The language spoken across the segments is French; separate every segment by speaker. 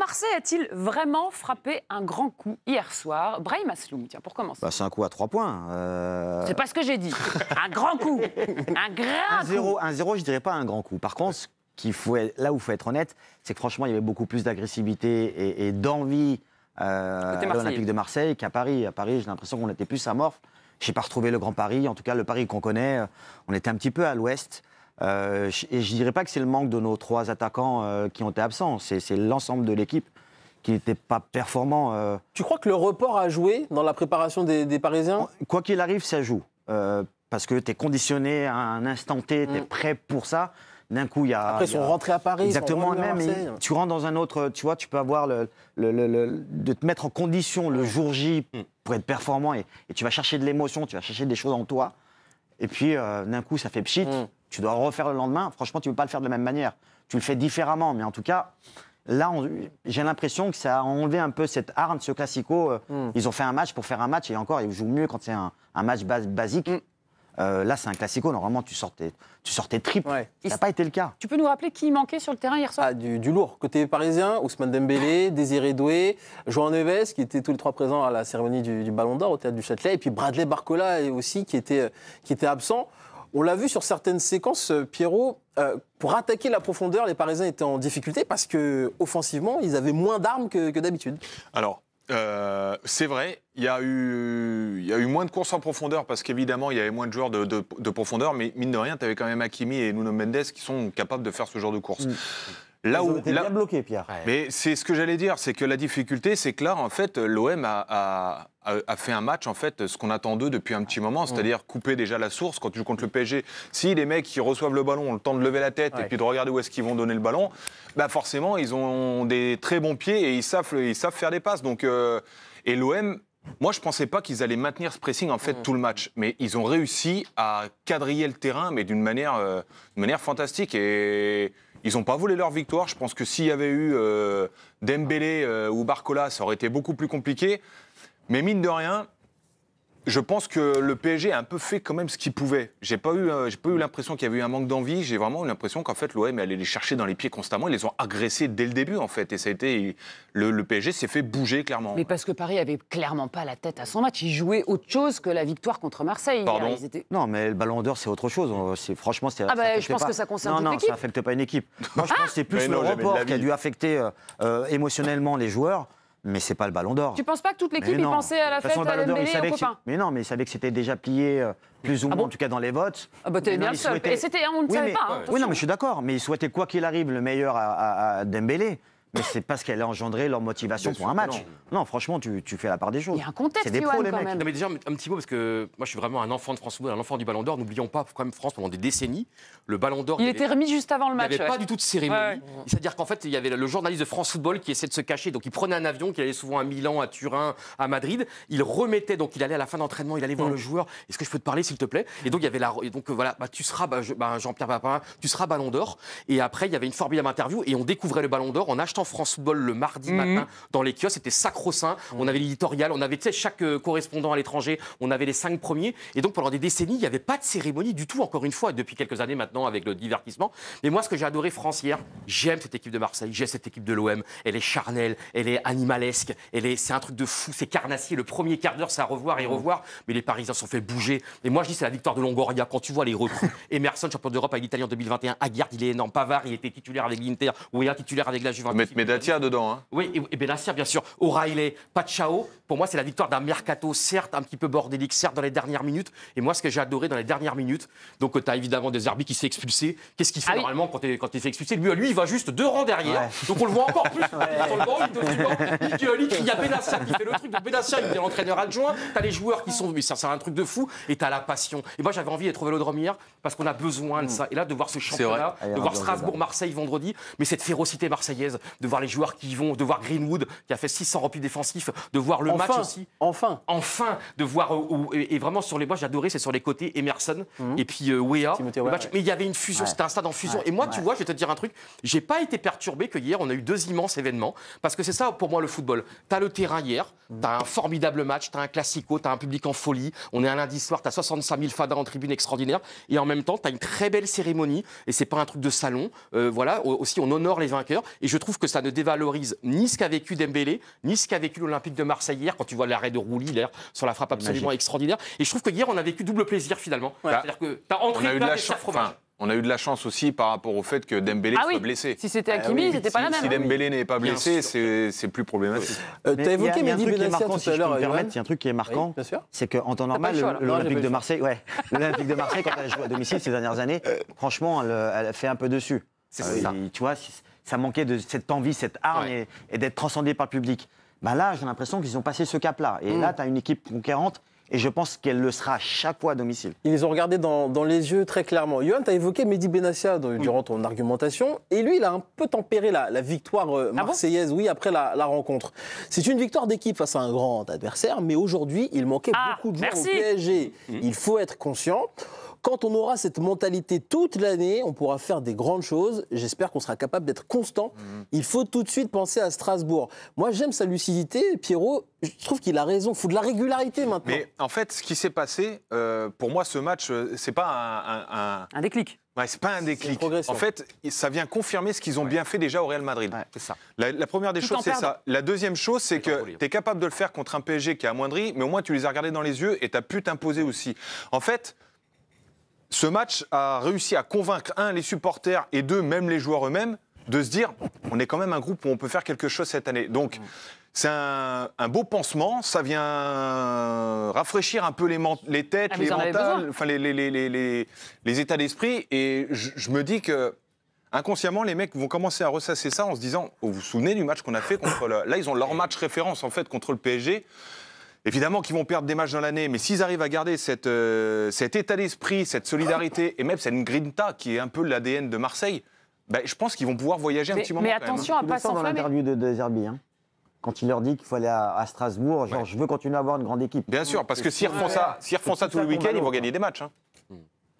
Speaker 1: Marseille a-t-il vraiment frappé un grand coup hier soir? Brahim Asloum, tiens, pour commencer.
Speaker 2: C'est un coup à 3 points.
Speaker 1: C'est pas ce que j'ai dit. Un grand coup. Un grand coup.
Speaker 2: 1-0, je dirais pas un grand coup. Par contre, là où il faut être honnête, c'est que franchement, il y avait beaucoup plus d'agressivité et d'envie à l'Olympique de Marseille qu'à Paris. À Paris, j'ai l'impression qu'on était plus amorphe. Je n'ai pas retrouvé le Grand Paris. En tout cas, le Paris qu'on connaît, on était un petit peu à l'ouest. Et je ne dirais pas que c'est le manque de nos 3 attaquants qui ont été absents. C'est l'ensemble de l'équipe qui n'était pas performant.
Speaker 3: Tu crois que le report a joué dans la préparation des Parisiens?
Speaker 2: Quoi qu'il arrive, ça joue. Parce que tu es conditionné à un instant T, tu es prêt pour ça. D'un coup, il y a...
Speaker 3: Après, ils sont rentrés à Paris,
Speaker 2: exactement,
Speaker 3: ils sont revenus à Marseille.
Speaker 2: Tu rentres dans un autre... Tu vois, tu peux avoir de te mettre en condition le jour J pour être performant et tu vas chercher de l'émotion, tu vas chercher des choses en toi. Et puis, d'un coup, ça fait pchit. Tu dois le refaire le lendemain. Franchement, tu ne peux pas le faire de la même manière. Tu le fais différemment. Mais en tout cas, là, j'ai l'impression que ça a enlevé un peu cette hargne, ce classico. Ils ont fait un match pour faire un match. Et encore, ils jouent mieux quand c'est un match basique. Là, c'est un classico. Normalement, tu sortais triple.
Speaker 3: Ouais.
Speaker 2: Ça n'a pas été le cas.
Speaker 1: Tu peux nous rappeler qui manquait sur le terrain hier soir?
Speaker 3: Du lourd. Côté parisien, Ousmane Dembélé, Désiré Doué, João Neves, qui étaient tous les 3 présents à la cérémonie du Ballon d'Or au Théâtre du Châtelet. Et puis Bradley Barcola aussi, qui était absent. On l'a vu sur certaines séquences, Pierrot, pour attaquer la profondeur, les Parisiens étaient en difficulté parce qu'offensivement, ils avaient moins d'armes que d'habitude.
Speaker 4: Alors, c'est vrai, il y a eu moins de courses en profondeur parce qu'évidemment, il y avait moins de joueurs de profondeur, mais mine de rien, tu avais quand même Hakimi et Nuno Mendes qui sont capables de faire ce genre de course.
Speaker 2: Ils ont été bien bloqués, Pierre.
Speaker 4: Mais c'est ce que j'allais dire, c'est que la difficulté, c'est que là, en fait, l'OM a fait un match, en fait, ce qu'on attend d'eux depuis un petit moment, c'est-à-dire couper déjà la source. Quand tu joues contre le PSG, si les mecs qui reçoivent le ballon ont le temps de lever la tête et puis de regarder où est-ce qu'ils vont donner le ballon, bah forcément, ils ont des très bons pieds et ils savent faire des passes. Donc, et l'OM... Moi, je ne pensais pas qu'ils allaient maintenir ce pressing en fait tout le match, mais ils ont réussi à quadriller le terrain, mais d'une manière fantastique. Et ils n'ont pas volé leur victoire. Je pense que s'il y avait eu Dembélé ou Barcola, ça aurait été beaucoup plus compliqué. Mais mine de rien, je pense que le PSG a un peu fait quand même ce qu'il pouvait. J'ai pas eu l'impression qu'il y avait eu un manque d'envie. J'ai vraiment eu l'impression qu'en fait l'OM allait les chercher dans les pieds constamment. Ils les ont agressés dès le début en fait. Et ça a été le PSG s'est fait bouger clairement.
Speaker 1: Mais parce que Paris avait clairement pas la tête à son match. Ils jouaient autre chose que la victoire contre Marseille.
Speaker 4: Pardon.
Speaker 2: Non, mais le Ballon d'Or, c'est autre chose. Franchement,
Speaker 1: je pense que ça concerne toute l'équipe.
Speaker 2: Non, ça affecte pas une équipe. Moi, je pense que c'est plus le report qui a dû affecter émotionnellement les joueurs. Mais c'est pas le Ballon d'Or.
Speaker 1: Tu penses pas que toute l'équipe y pensait à la fête, à Dembélé et aux copains?
Speaker 2: Mais non, mais ils savaient que c'était déjà plié, plus ou moins, en tout cas dans les votes.
Speaker 1: Ah bah t'es bien le seul. Et c'était, on ne savait pas.
Speaker 2: Oui, non, mais je suis d'accord. Mais ils souhaitaient, quoi qu'il arrive, le meilleur à Dembélé. Mais c'est parce qu'elle a engendré leur motivation pour un match. Non, franchement, tu fais la part des choses.
Speaker 1: Il y a un contexte,
Speaker 2: c'est des pros, les
Speaker 1: quand
Speaker 2: mecs.
Speaker 1: même.
Speaker 5: Non, mais déjà, un petit mot, parce que moi, je suis vraiment un enfant de France Football, un enfant du Ballon d'Or. N'oublions pas, quand même, France, pendant des décennies, le Ballon d'Or...
Speaker 1: Il était remis juste avant le match.
Speaker 5: Il n'y avait pas du tout de cérémonie. C'est-à-dire qu'en fait, il y avait le journaliste de France Football qui essayait de se cacher. Donc, il prenait un avion, qui allait souvent à Milan, à Turin, à Madrid. Il remettait, donc il allait à la fin d'entraînement, il allait voir le joueur. Est-ce que je peux te parler, s'il te plaît? Et donc, il y avait voilà, tu seras, Jean-Pierre Papin, tu seras Ballon d'Or. Et après, il y avait une formidable interview et on découvrait le Ballon d'Or en achetant France Football le mardi matin dans les kiosques. C'était sacro-saint. On avait l'éditorial, on avait chaque correspondant à l'étranger, on avait les 5 premiers. Et donc pendant des décennies, il n'y avait pas de cérémonie du tout, encore une fois, depuis quelques années maintenant avec le divertissement. Mais moi, ce que j'ai adoré France hier, j'aime cette équipe de Marseille, j'aime cette équipe de l'OM. Elle est charnelle, elle est animalesque, c'est un truc de fou, c'est carnassier. Le premier quart d'heure, c'est à revoir et revoir. Mais les Parisiens se sont fait bouger. Et moi, je dis c'est la victoire de Longoria. Quand tu vois les recrues, Emerson, champion d'Europe avec l'Italie en 2021, Aguerd, il est énorme. Pavard, il était titulaire avec l'Inter, Ouéa, titulaire avec la Juventus.
Speaker 4: Mettre Medatia dedans, hein.
Speaker 5: Oui, et Benassia, bien sûr. O'Reilly, Pachao. Pour moi, c'est la victoire d'un mercato, certes, un petit peu bordélique, certes, dans les dernières minutes. Et moi, ce que j'ai adoré dans les dernières minutes, donc tu as évidemment des arbitres qui se fait expulser. Qu'est-ce qu'il fait normalement quand il est expulsé? Lui, il va juste 2 rangs derrière. Donc on le voit encore plus. Sur le banc, il crie à Benassia qui fait le truc. Donc Benassia, il est l'entraîneur adjoint. Tu as les joueurs qui sont... Mais ça, c'est un truc de fou. Et tu as la passion. Et moi, j'avais envie d'être au Vélodrome hier parce qu'on a besoin de ça. Et là, de voir ce championnat, de voir Strasbourg-Marseille vendredi, mais cette férocité marseillaise, de voir les joueurs qui y vont, de voir Greenwood qui a fait 600 replis défensifs, de voir le match aussi. Enfin, de voir et vraiment sur les moi j'ai adoré, c'est sur les côtés Emerson et puis Weah. Mais il y avait une fusion, c'était un stade en fusion. Et moi, tu vois, je vais te dire un truc, j'ai pas été perturbé que hier on a eu 2 immenses événements parce que c'est ça pour moi le football. T'as le terrain hier, t'as un formidable match, t'as un classico, t'as un public en folie. On est un lundi soir, t'as 65 000 fadas en tribune extraordinaire et en même temps t'as une très belle cérémonie et c'est pas un truc de salon. Voilà, aussi on honore les vainqueurs et je trouve que ça ne dévalorise ni ce qu'a vécu Dembélé, ni ce qu'a vécu l'Olympique de Marseille hier, quand tu vois l'arrêt de Rouli, l'air sur la frappe absolument extraordinaire. Et je trouve que hier, on a vécu double plaisir finalement. C'est-à-dire que tu as entré plat et sur fromage.
Speaker 4: On a eu de la chance aussi par rapport au fait que Dembélé soit blessé.
Speaker 1: Si c'était Hakimi, c'était pas la même.
Speaker 4: Si Dembélé n'est pas blessé, c'est plus problématique.
Speaker 3: Tu as évoqué Mehdi Benassia tout à l'heure.
Speaker 2: Il y a un truc qui est marquant, c'est qu'en temps normal, l'Olympique de Marseille, l'Olympique de Marseille, quand elle joue à domicile ces dernières années, franchement, elle fait un peu dessus.
Speaker 5: C'est ça.
Speaker 2: Tu vois, ça manquait de cette envie, cette hargne et d'être transcendé par le public. Ben là, j'ai l'impression qu'ils ont passé ce cap-là. Et là, tu as une équipe conquérante. Et je pense qu'elle le sera à chaque fois à domicile.
Speaker 3: Ils les ont regardés dans les yeux très clairement. Yoann, tu as évoqué Mehdi Benassia durant ton argumentation. Et lui, il a un peu tempéré la victoire marseillaise après la rencontre. C'est une victoire d'équipe face à un grand adversaire. Mais aujourd'hui, il manquait beaucoup de joueurs au PSG. Il faut être conscient. Quand on aura cette mentalité toute l'année, on pourra faire des grandes choses. J'espère qu'on sera capable d'être constant. Il faut tout de suite penser à Strasbourg. Moi, j'aime sa lucidité. Pierrot, je trouve qu'il a raison. Il faut de la régularité maintenant.
Speaker 4: Mais en fait, ce qui s'est passé, pour moi, ce match, c'est pas
Speaker 1: un déclic.
Speaker 4: Ouais, c'est pas un déclic. En fait, ça vient confirmer ce qu'ils ont bien fait déjà au Real Madrid.
Speaker 2: Ouais.
Speaker 5: C'est ça.
Speaker 4: La première des choses, c'est ça. La deuxième chose, c'est que tu es capable de le faire contre un PSG qui a amoindri, mais au moins tu les as regardés dans les yeux et tu as pu t'imposer aussi. En fait, ce match a réussi à convaincre, un, les supporters, et deux, même les joueurs eux-mêmes, de se dire, on est quand même un groupe où on peut faire quelque chose cette année. Donc, c'est un beau pansement, ça vient rafraîchir un peu les têtes, les mentales, enfin les états d'esprit, et je me dis que inconsciemment, les mecs vont commencer à ressasser ça en se disant, vous vous souvenez du match qu'on a fait contre là, ils ont leur match référence en fait contre le PSG. Évidemment qu'ils vont perdre des matchs dans l'année, mais s'ils arrivent à garder cet état d'esprit, cette solidarité, et même cette grinta qui est un peu l'ADN de Marseille, je pense qu'ils vont pouvoir voyager un petit moment.
Speaker 1: Mais attention à ne pas s'enflammer.
Speaker 2: Dans l'interview de Zerbi, quand il leur dit qu'il faut aller à Strasbourg, genre je veux continuer à avoir une grande équipe.
Speaker 4: Bien sûr, parce que s'ils refont ça tous les week-ends, ils vont gagner des matchs.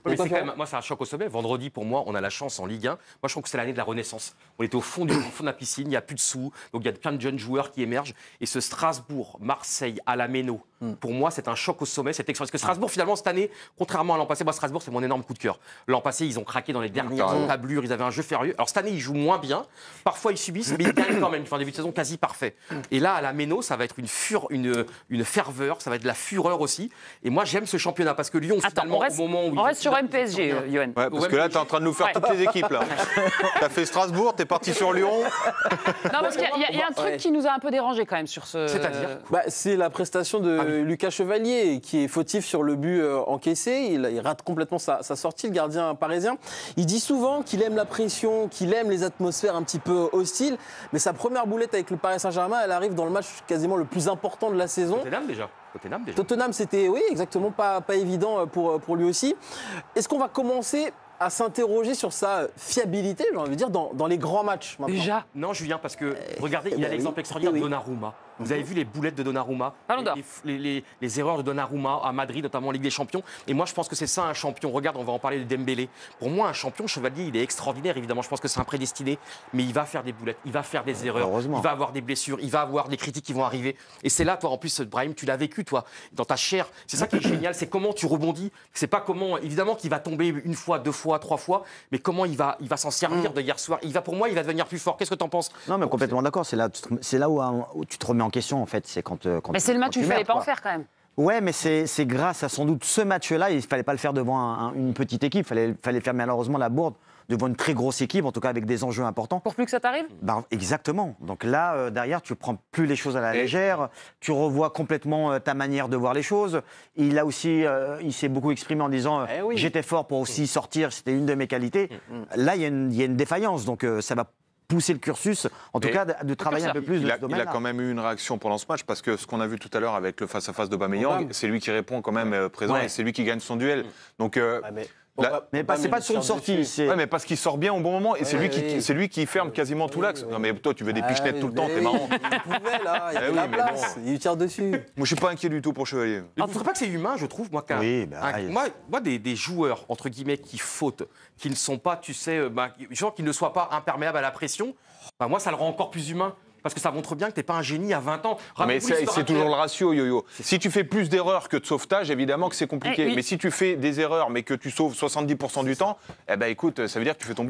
Speaker 5: Mais c'est quand même, moi, c'est un choc au sommet. Vendredi, pour moi, on a la chance en Ligue 1. Moi, je trouve que c'est l'année de la renaissance. On était au fond de la piscine, il n'y a plus de sous. Donc, il y a plein de jeunes joueurs qui émergent. Et ce Strasbourg-Marseille à la Méno, pour moi, c'est un choc au sommet. Parce que Strasbourg, finalement, cette année, contrairement à l'an passé, moi, Strasbourg, c'est mon énorme coup de cœur. L'an passé, ils ont craqué dans les dernières encablures. Ils avaient un jeu furieux. Alors, cette année, ils jouent moins bien. Parfois, ils subissent, mais ils gagnent quand même. Ils font un début de saison quasi parfait. Et là, à la Méno, ça va être une ferveur. Ça va être de la fureur aussi. Et moi, j'aime ce championnat parce que Lyon, finalement, au moment où
Speaker 1: on reste sur MPSG. Yoann.
Speaker 4: Ouais, parce que là, tu es en train de nous faire toutes les équipes. Tu as fait Strasbourg, tu es parti sur Lyon.
Speaker 1: Non, parce qu'il y a un truc qui nous a un peu dérangé quand même sur ce.
Speaker 5: C'est-à-dire
Speaker 3: c'est la prestation de Lucas Chevalier qui est fautif sur le but encaissé. Il rate complètement sa sortie, le gardien parisien. Il dit souvent qu'il aime la pression, qu'il aime les atmosphères un petit peu hostiles. Mais sa première boulette avec le Paris Saint-Germain, elle arrive dans le match quasiment le plus important de la saison. Tottenham, c'était, exactement pas évident pour lui aussi. Est-ce qu'on va commencer à s'interroger sur sa fiabilité, j'ai envie de dire, dans les grands matchs maintenant?
Speaker 1: Déjà?
Speaker 5: Non, Julien, parce que, regardez, il y a l'exemple extraordinaire de Donnarumma. Vous avez vu les boulettes de Donnarumma, les erreurs de Donnarumma à Madrid, notamment en Ligue des Champions. Et moi, je pense que c'est ça un champion. Regarde, on va en parler de Dembélé. Pour moi, un champion, Chevalier, il est extraordinaire, évidemment. Je pense que c'est un prédestiné. Mais il va faire des boulettes, il va faire des erreurs, il va avoir des blessures, il va avoir des critiques qui vont arriver. Et c'est là, toi, en plus, Brahim, tu l'as vécu, toi, dans ta chair. C'est ça qui est génial, c'est comment tu rebondis. C'est pas comment, évidemment, qu'il va tomber une fois, deux fois, trois fois, mais comment il va s'en servir de hier soir. Pour moi, il va devenir plus fort. Qu'est-ce que tu en penses?
Speaker 2: Non, mais complètement d'accord. C'est là où tu te remets en question, en fait. C'est quand
Speaker 1: mais c'est le match où il ne fallait pas en faire quand même.
Speaker 2: Ouais, mais c'est grâce à sans doute ce match-là. Il ne fallait pas le faire devant une petite équipe. Il fallait faire malheureusement la bourde devant une très grosse équipe, en tout cas avec des enjeux importants.
Speaker 1: Pour plus que ça t'arrive?
Speaker 2: Exactement. Donc là, derrière, tu ne prends plus les choses à la légère. Tu revois complètement ta manière de voir les choses. Il a aussi, il s'est beaucoup exprimé en disant j'étais fort pour aussi sortir, c'était une de mes qualités. Là, il y a une défaillance. Donc ça va pousser le cursus, en tout cas de travailler un peu plus de ce domaine-là.
Speaker 4: Il a quand même eu une réaction pendant ce match, parce que ce qu'on a vu tout à l'heure avec le face-à-face d'Aubameyang, c'est lui qui répond quand même présent et c'est lui qui gagne son duel. Donc,
Speaker 2: mais c'est pas sur une sortie.
Speaker 4: Mais parce qu'il sort bien au bon moment et c'est lui qui ferme quasiment tout l'axe. Non mais toi tu veux des pichenettes tout le temps, t'es marrant.
Speaker 3: Il pouvait là, il y avait la place, il tire dessus.
Speaker 4: Moi je suis pas inquiet du tout pour Chevalier.
Speaker 5: Vous ne trouvez pas que c'est humain, je trouve, moi, moi des joueurs, entre guillemets, qui fautent, qui ne sont pas, tu sais, genre qui ne soient pas imperméables à la pression, moi ça le rend encore plus humain. Parce que ça montre bien que tu n'es pas un génie à 20 ans.
Speaker 4: Mais c'est toujours le ratio, Yo-Yo. Si tu fais plus d'erreurs que de sauvetage, évidemment que c'est compliqué. Mais si tu fais des erreurs, mais que tu sauves 70% du temps, écoute, ça veut dire que tu fais ton boulot.